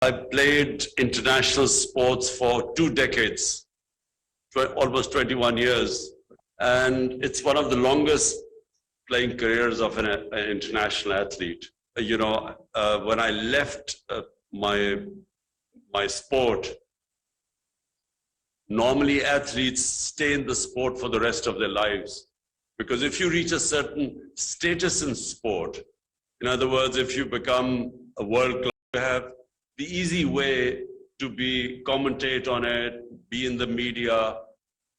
I played international sports for 2 decades, almost 21 years. And it's one of the longest playing careers of an international athlete. When I left my sport, normally athletes stay in the sport for the rest of their lives. Because if you reach a certain status in sport, in other words, if you become a world class, you have the easy way to commentate on it, be in the media,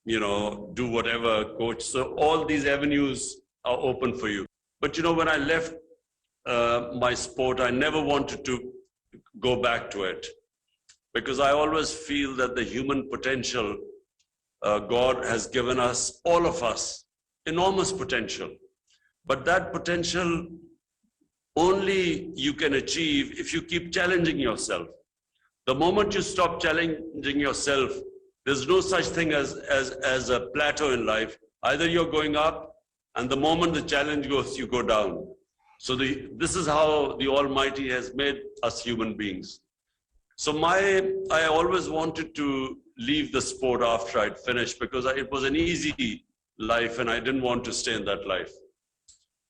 do whatever, coach. So all these avenues are open for you. But when I left my sport, I never wanted to go back to it, because I always feel that the human potential, God has given us, all of us, enormous potential. But that potential only you can achieve if you keep challenging yourself. The moment you stop challenging yourself, there's no such thing as a plateau in life. Either you're going up, and the moment the challenge goes, you go down. So this is how the Almighty has made us human beings. So I always wanted to leave the sport after I'd finished, because it was an easy life and I didn't want to stay in that life.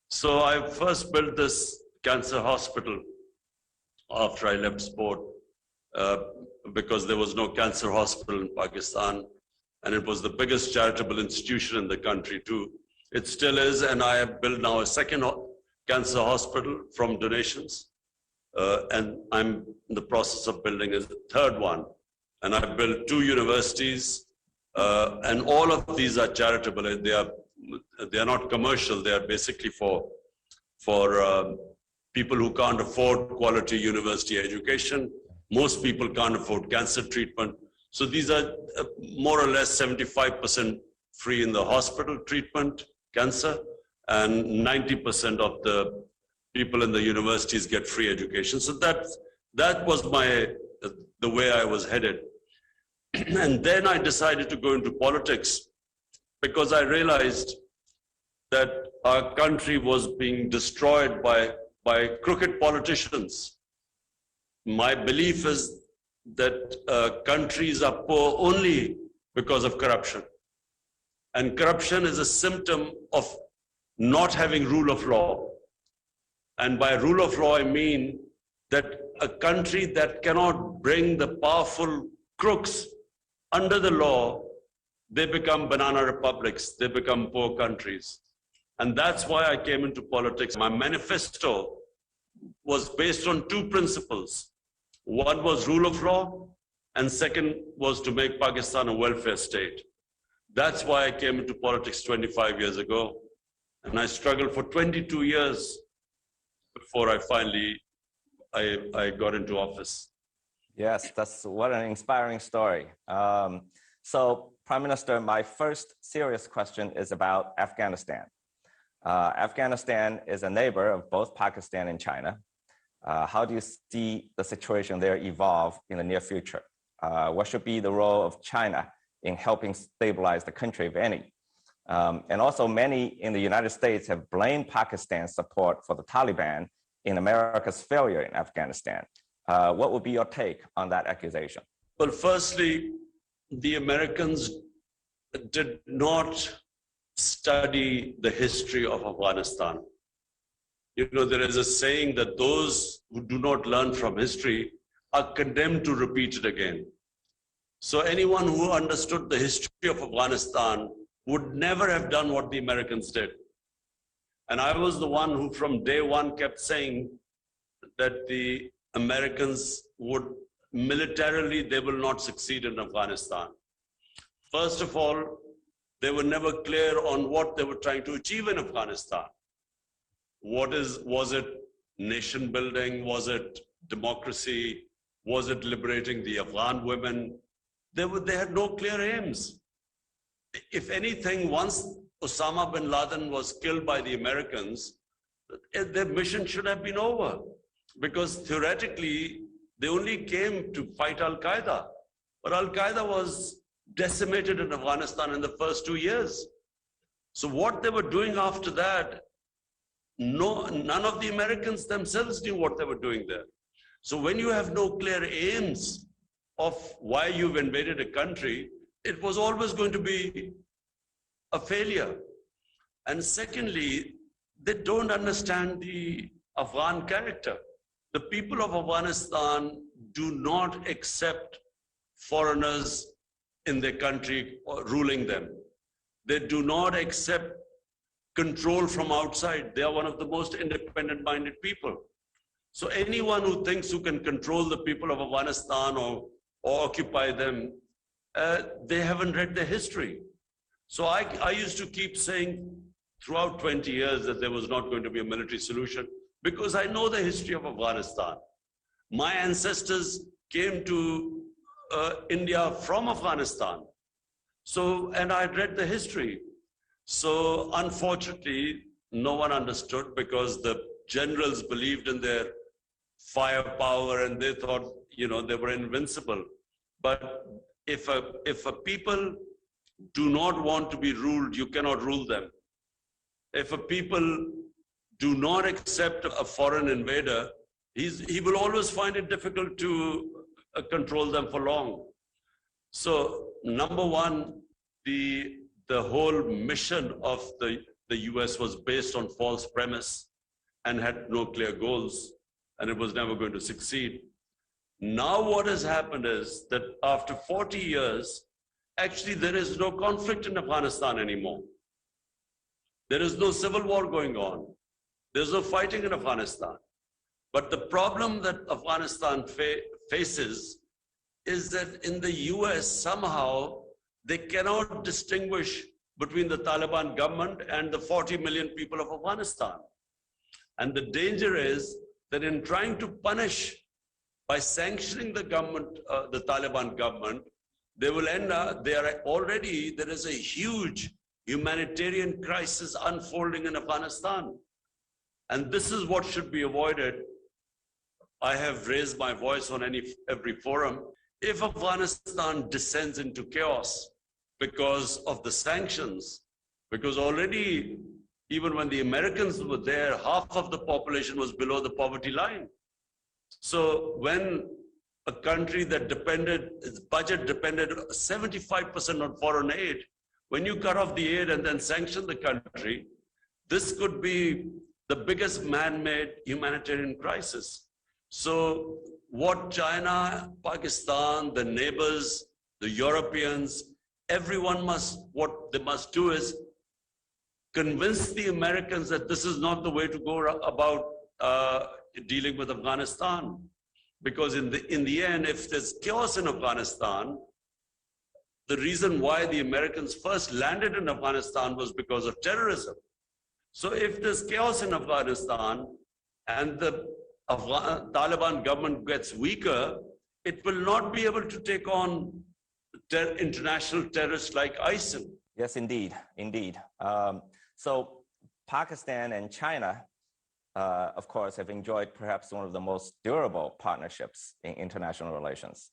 So I first built this cancer hospital after I left sport, because there was no cancer hospital in Pakistan, and it was the biggest charitable institution in the country too. It still is, and I have built now a second cancer hospital from donations, and I'm in the process of building a third one. And I've built 2 universities, and all of these are charitable. They are not commercial. They are basically for people who can't afford quality university education. Most people can't afford cancer treatment. So these are more or less 75% free in the hospital treatment, cancer, and 90% of the people in the universities get free education. So that was the way I was headed. And then I decided to go into politics, because I realized that our country was being destroyed by crooked politicians. My belief is that countries are poor only because of corruption. And corruption is a symptom of not having rule of law. And by rule of law, I mean that a country that cannot bring the powerful crooks under the law, they become banana republics, they become poor countries. And that's why I came into politics. My manifesto was based on 2 principles. One was rule of law, and second was to make Pakistan a welfare state. That's why I came into politics 25 years ago. And I struggled for 22 years before I finally got into office. Yes, that's what an inspiring story. So, Prime Minister, my first serious question is about Afghanistan. Afghanistan is a neighbor of both Pakistan and China. How do you see the situation there evolve in the near future? What should be the role of China in helping stabilize the country, if any? And also, many in the United States have blamed Pakistan's support for the Taliban in America's failure in Afghanistan. What would be your take on that accusation? Well, firstly, the Americans did not study the history of Afghanistan. There is a saying that those who do not learn from history are condemned to repeat it again. So anyone who understood the history of Afghanistan would never have done what the Americans did. And I was the one who from day one kept saying that the Americans would militarily, they will not succeed in Afghanistan. First of all, they were never clear on what they were trying to achieve in Afghanistan. Was it nation building? Was it democracy? Was it liberating the Afghan women? They had no clear aims. If anything, once Osama bin Laden was killed by the Americans, their mission should have been over, because theoretically, they only came to fight Al-Qaeda. But Al-Qaeda was decimated in Afghanistan in the first 2 years. So what they were doing after that, none of the Americans themselves knew what they were doing there. So when you have no clear aims of why you've invaded a country, it was always going to be a failure. And secondly, they don't understand the Afghan character. The people of Afghanistan do not accept foreigners in their country ruling them. They do not accept control from outside. They are one of the most independent-minded people. So anyone who thinks who can control the people of Afghanistan or occupy them, they haven't read their history. So I used to keep saying throughout 20 years that there was not going to be a military solution because I know the history of Afghanistan. My ancestors came to India from Afghanistan. So, and I'd read the history. So unfortunately, no one understood because the generals believed in their firepower and they thought, you know, they were invincible. But if a people do not want to be ruled, you cannot rule them. If a people do not accept a foreign invader, he will always find it difficult to control them for long. So number one, the whole mission of the US was based on false premise and had no clear goals, and it was never going to succeed. Now what has happened is that after 40 years, actually there is no conflict in Afghanistan anymore. There is no civil war going on. There's no fighting in Afghanistan. But the problem that Afghanistan faces is that in the US, somehow, they cannot distinguish between the Taliban government and the 40 million people of Afghanistan. And the danger is that in trying to punish by sanctioning the government, the Taliban government, they will end up, there is a huge humanitarian crisis unfolding in Afghanistan. And this is what should be avoided. I have raised my voice on every forum. If Afghanistan descends into chaos because of the sanctions, because already, even when the Americans were there, half of the population was below the poverty line. So when a country that its budget depended 75% on foreign aid, when you cut off the aid and then sanction the country, this could be the biggest man-made humanitarian crisis. So what China, Pakistan, the neighbors, the Europeans, everyone what they must do is convince the Americans that this is not the way to go about dealing with Afghanistan. Because in the end, if there's chaos in Afghanistan, the reason why the Americans first landed in Afghanistan was because of terrorism. So if there's chaos in Afghanistan and the Taliban government gets weaker, it will not be able to take on international terrorists like ISIL. Yes, indeed, indeed. So Pakistan and China, of course, have enjoyed perhaps one of the most durable partnerships in international relations.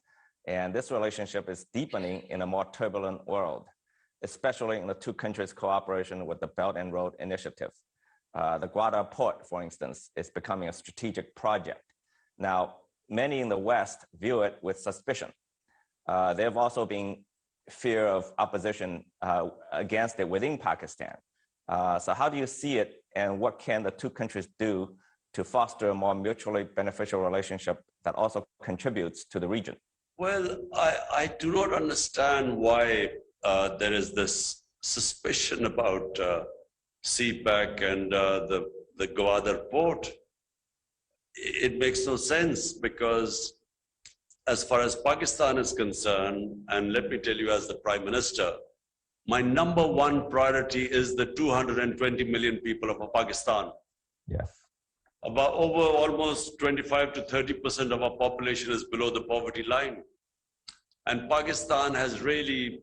And this relationship is deepening in a more turbulent world, especially in the two countries' cooperation with the Belt and Road Initiative. The Waja port, for instance, is becoming a strategic project. Now, many in the West view it with suspicion. There have also been fear of opposition against it within Pakistan. So how do you see it, and what can the two countries do to foster a more mutually beneficial relationship that also contributes to the region? Well, I do not understand why there is this suspicion about CPAC and the Gwadar port. It makes no sense because as far as Pakistan is concerned, and let me tell you as the Prime Minister, my number one priority is the 220 million people of Pakistan. Yes. About almost 25 to 30% of our population is below the poverty line. And Pakistan has really,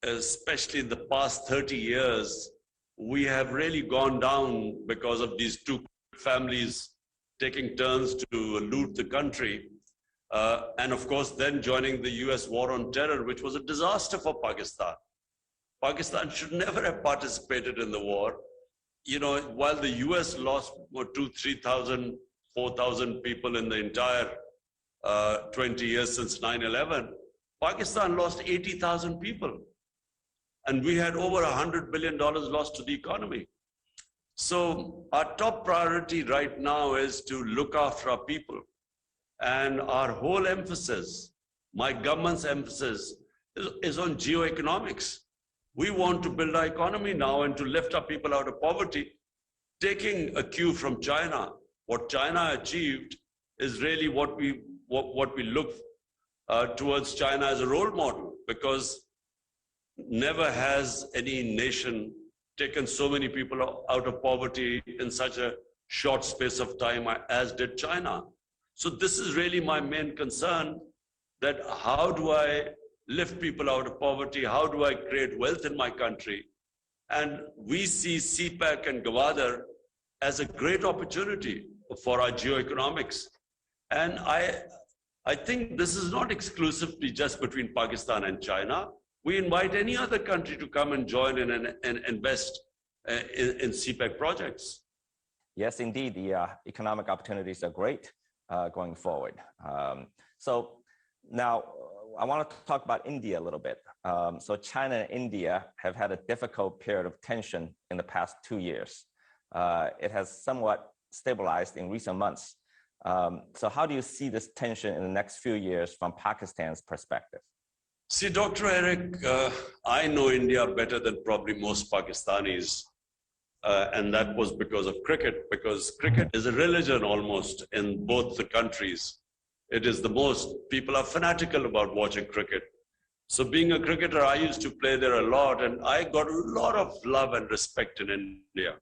especially in the past 30 years, we have really gone down because of these two families taking turns to loot the country. And of course, then joining the US war on terror, which was a disaster for Pakistan. Pakistan should never have participated in the war. You know, while the US lost 2,000 to 3,000 4,000 people in the entire 20 years since 9/11. Pakistan lost 80,000 people. And we had over $100 billion lost to the economy. So our top priority right now is to look after our people. And our whole emphasis, my government's emphasis, is on geoeconomics. We want to build our economy now and to lift our people out of poverty, taking a cue from China. What China achieved is really what we look towards China as a role model, because never has any nation taken so many people out of poverty in such a short space of time as did China. So this is really my main concern, that how do I lift people out of poverty? How do I create wealth in my country? And we see CPEC and Gwadar as a great opportunity for our geoeconomics. And I think this is not exclusively just between Pakistan and China. We invite any other country to come and join in and invest in CPEC projects. Yes, indeed, the economic opportunities are great going forward. So now I want to talk about India a little bit. So China and India have had a difficult period of tension in the past 2 years. It has somewhat stabilized in recent months. So how do you see this tension in the next few years from Pakistan's perspective? See, Dr. Eric, I know India better than probably most Pakistanis. And that was because of cricket, because cricket is a religion almost in both the countries. It is the most, people are fanatical about watching cricket. So being a cricketer, I used to play there a lot, and I got a lot of love and respect in India.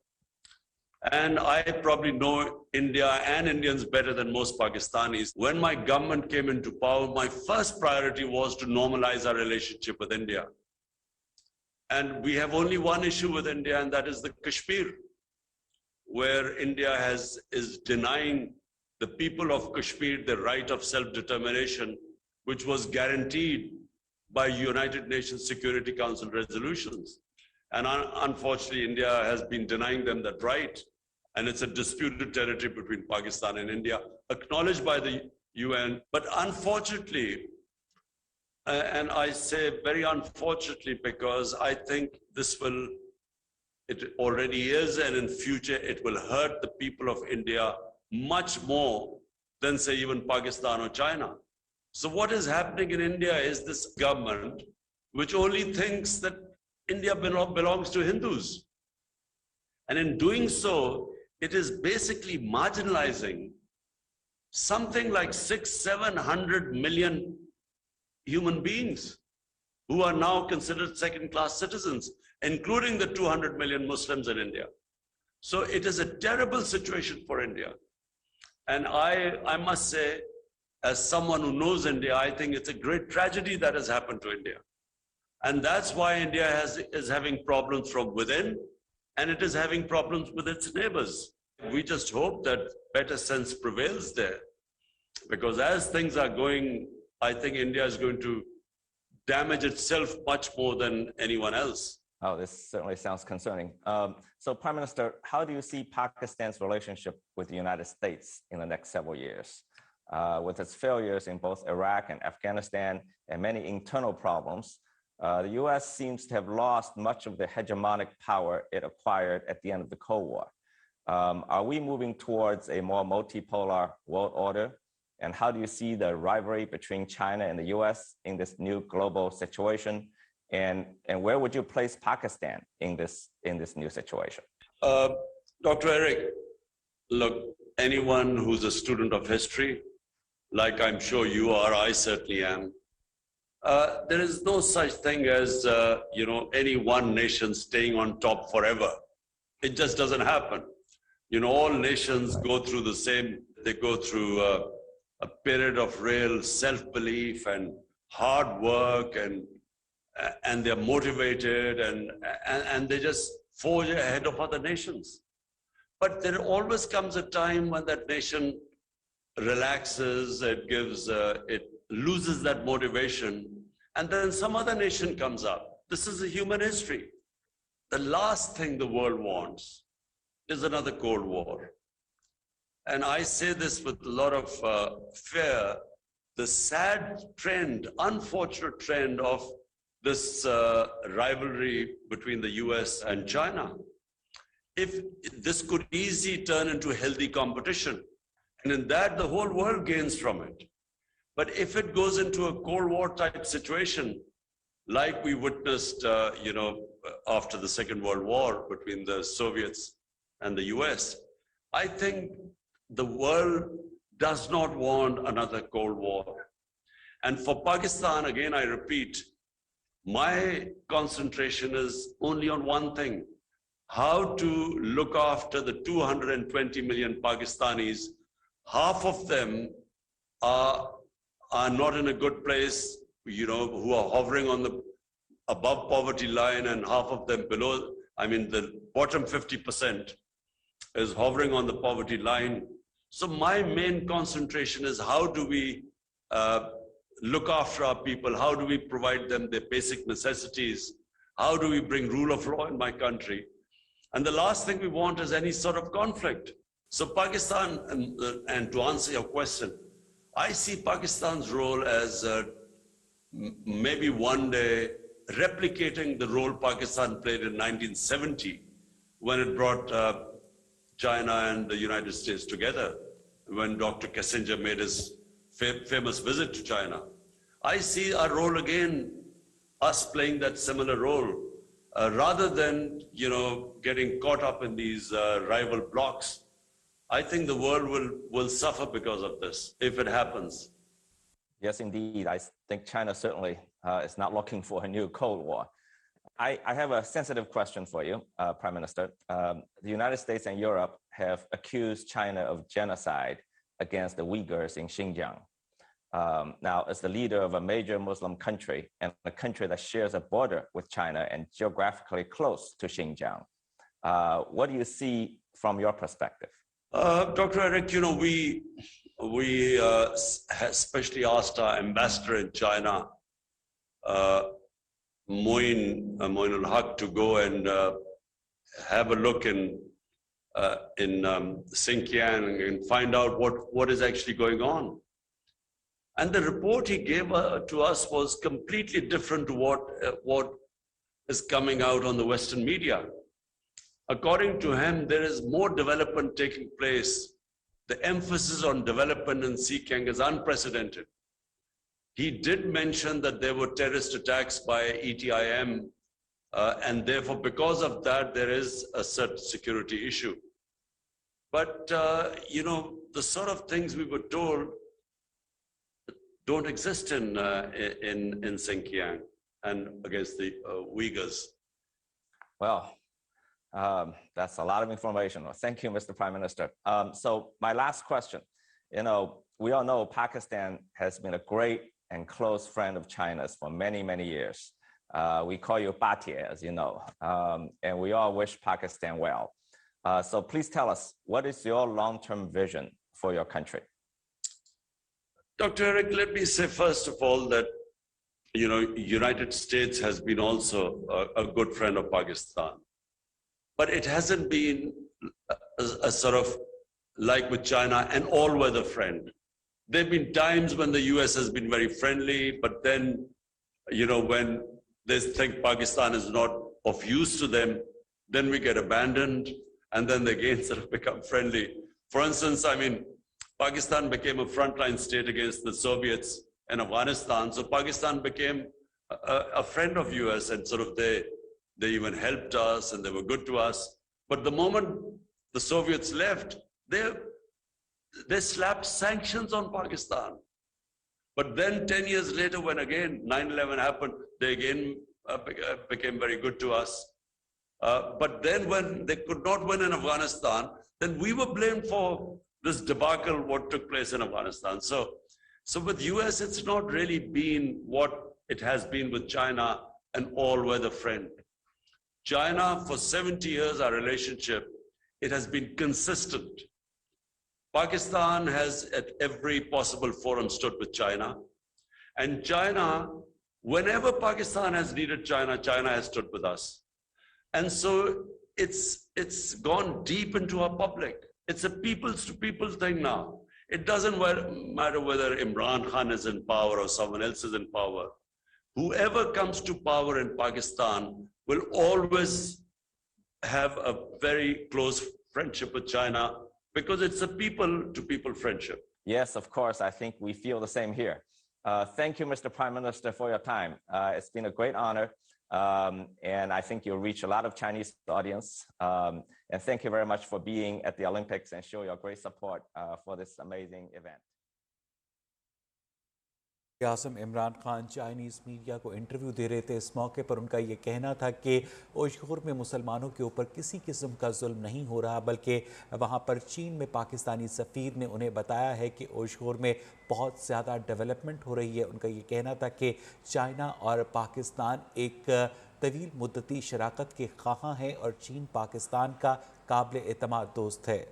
And I probably know India and Indians better than most Pakistanis. When my government came into power, my first priority was to normalize our relationship with India. And we have only one issue with India, and that is the Kashmir, where India is denying the people of Kashmir the right of self-determination, which was guaranteed by United Nations Security Council resolutions. And unfortunately, India has been denying them that right. And it's a disputed territory between Pakistan and India, acknowledged by the UN. But unfortunately, and I say very unfortunately, because I think it already is, and in future it will hurt the people of India much more than, say, even Pakistan or China. So what is happening in India is this government which only thinks that India belongs to Hindus. And in doing so, it is basically marginalizing something like 600-700 million human beings who are now considered second-class citizens, including the 200 million Muslims in India. So it is a terrible situation for India. And I must say, as someone who knows India, I think it's a great tragedy that has happened to India. And that's why India is having problems from within, and it is having problems with its neighbors. We just hope that better sense prevails there, because as things are going, I think India is going to damage itself much more than anyone else. Oh, this certainly sounds concerning. So, Prime Minister, how do you see Pakistan's relationship with the United States in the next several years? With its failures in both Iraq and Afghanistan and many internal problems, the US seems to have lost much of the hegemonic power it acquired at the end of the Cold War. Are we moving towards a more multipolar world order? And how do you see the rivalry between China and the US in this new global situation? And where would you place Pakistan in this new situation? Dr. Eric, look, anyone who's a student of history, like I'm sure you are, I certainly am, there is no such thing as any one nation staying on top forever. It just doesn't happen. All nations go through the same. They go through a period of real self-belief and hard work, and they're motivated, and they just forge ahead of other nations. But there always comes a time when that nation relaxes, it loses that motivation, and then some other nation comes up. This is a human history. The last thing the world wants is another Cold War. and I say this with a lot of fear, the sad trend, unfortunate trend of this rivalry between the US and China. If this could easily turn into healthy competition, and in that the whole world gains from it. But if it goes into a Cold War type situation, like we witnessed, after the Second World War between the Soviets and the US, I think the world does not want another Cold War. And for Pakistan, again, I repeat, my concentration is only on one thing: how to look after the 220 million Pakistanis. Half of them are not in a good place, who are hovering on the above poverty line, and half of them below. I mean, the bottom 50% is hovering on the poverty line. So my main concentration is how do we look after our people? How do we provide them their basic necessities? How do we bring rule of law in my country? And the last thing we want is any sort of conflict. So Pakistan, and to answer your question, I see Pakistan's role as maybe one day replicating the role Pakistan played in 1970 when it brought China and the United States together, when Dr. Kissinger made his famous visit to China. I see our role again, us playing that similar role, rather than getting caught up in these rival blocs. I think the world will suffer because of this, if it happens. Yes, indeed. I think China certainly is not looking for a new Cold War. I have a sensitive question for you, Prime Minister. The United States and Europe have accused China of genocide against the Uyghurs in Xinjiang. Now, as the leader of a major Muslim country and a country that shares a border with China and geographically close to Xinjiang, what do you see from your perspective? Dr. Eric, we especially asked our ambassador in China, Moinul Haq, to go and have a look in Xinjiang and find out what is actually going on. And the report he gave to us was completely different to what is coming out on the Western media. According to him, there is more development taking place. The emphasis on development in Xinjiang is unprecedented. He did mention that there were terrorist attacks by ETIM, and therefore, because of that, there is a certain security issue. But, the sort of things we were told don't exist in Xinjiang and against the Uyghurs. Well, that's a lot of information. Well, thank you, Mr. Prime Minister. So my last question, we all know Pakistan has been a great and close friend of China's for many, many years. We call you Bata, as you know, and we all wish Pakistan well. So please tell us, what is your long-term vision for your country? Dr. Eric, let me say first of all that, United States has been also a good friend of Pakistan. But it hasn't been a sort of like with China, an all-weather friend. There have been times when the US has been very friendly, but then, when they think Pakistan is not of use to them, then we get abandoned, and then they again sort of become friendly. For instance, Pakistan became a frontline state against the Soviets in Afghanistan, so Pakistan became a friend of US, and sort of they even helped us and they were good to us. But the moment the Soviets left, they slapped sanctions on Pakistan. But then 10 years later, when again 9/11 happened, they again became very good to us. But then when they could not win in Afghanistan, then we were blamed for this debacle, what took place in Afghanistan. So with US, it's not really been what it has been with China, an all-weather friend. China, for 70 years, our relationship, it has been consistent. Pakistan has at every possible forum stood with China. And China, whenever Pakistan has needed China, China has stood with us. And so it's gone deep into our public. It's a peoples to peoples thing now. It doesn't matter whether Imran Khan is in power or someone else is in power. Whoever comes to power in Pakistan will always have a very close friendship with China because it's a people to people friendship. Yes, of course. I think we feel the same here. Thank you, Mr. Prime Minister, for your time. It's been a great honor. And I think you'll reach a lot of Chinese audience. And thank you very much for being at the Olympics and show your great support for this amazing event. Azam Imran Khan Chinese media को interview दे रहे थे। इस मौके पर उनका ये कहना था कि ओशगोर में मुसलमानों के ऊपर किसी किस्म का जुल्म नहीं हो रहा, बल्कि वहाँ पर चीन में पाकिस्तानी सफ़ीर ने उन्हें बताया है कि ओशगोर में बहुत ज़्यादा डेवलपमेंट हो रही है। उनका ये कहना था कि चाइना और पाकिस्तान एक तवील मुद्दती शराकत के ख़्वाहां हैं और चीन पाकिस्तान का काबिल एतमाद दोस्त है।